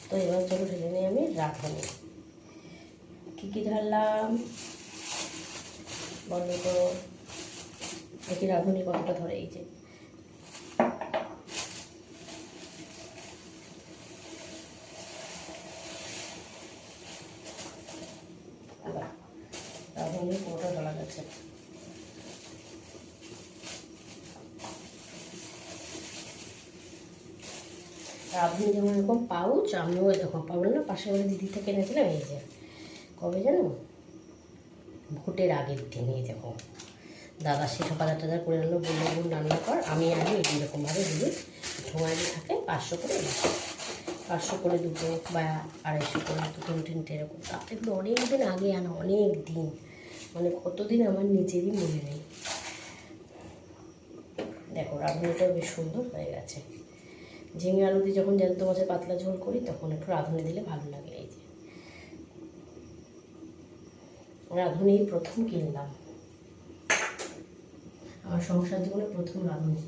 তো এবার চলো ঢেলে নিই আমি রাঁধুনি। কী কী ঢাললাম বলো তো, দেখি রাঁধুনি কতটা ধরে। এই যে রাঁধুনি পুরোটা ঢালা গেছে। রাঁধুনি যেমন এরকম পাউচ, আমিও এরকম পাবো না, পাশের বাড়ি দিদি থেকে এনেছিলাম। এই যে কবে জানো, ভোটের আগের দিন। এই দেখো দাদা সেটা বাজার টাজার করে আনলো, বললো বোন রান্না কর, আমি আনি এরকমভাবে দিদি ঠোঙালি থাকে 500 করে, 500 করে দুটো বা 250 করে দুটো তিনটে এরকম। এগুলো অনেক দিন আগে আনা, অনেক দিন, মানে কতদিন আমার নিজেরই মনে নেই। দেখো রাঁধুনিটাও বেশ সুন্দর হয়ে গেছে। ঝিঙে আলু দিয়ে যখন জ্যান্ত মাছের পাতলা ঝোল করি তখন একটু রাঁধুনি দিলে ভালো লাগে। এই যে রাঁধুনি প্রথম কিনলাম, আমার সংসার জীবনে প্রথম রাঁধুনি।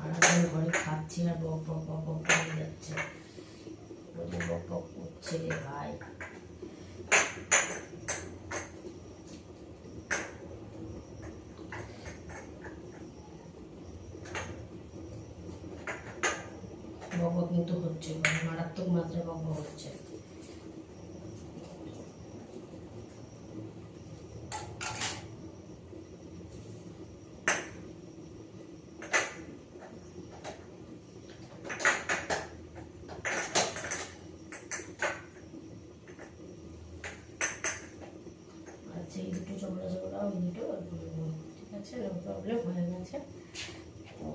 আর আমি ঘরে খাচ্ছি আর বক বক বক বক করে যাচ্ছে, বক বক করছে ভাই। বক কিন্তু হচ্ছে, মারাত্মক মাত্রায় বক হচ্ছে। আচ্ছা এই দুটো চমড়া চমড়া, ওই দুটো ঠিক আছে, নো প্রবলেম, হয়ে গেছে। তো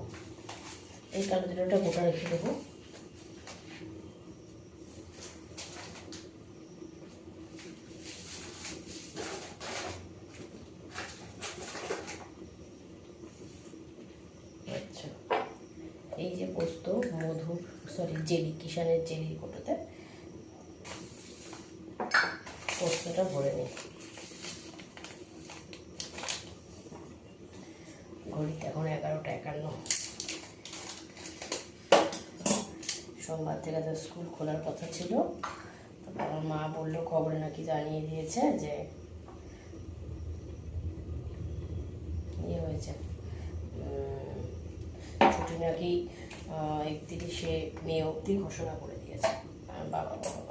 এই কালো জিরাটা গোটা রেখে দেবো। আচ্ছা এই যে পোস্ত, মধু, সরি জেলি, কিষানের জেলি কোটোতে পোস্তটা ভরে নিই। ঘড়িতে এখন 11টা 51। সোমবার থেকে তো স্কুল খোলার কথা ছিল, তারপর আমার মা বললো খবরে নাকি জানিয়ে দিয়েছে যে ইয়ে হয়েছে, ছুটি নাকি 31শে মে অবধি ঘোষণা করে দিয়েছে। বাবা বাবা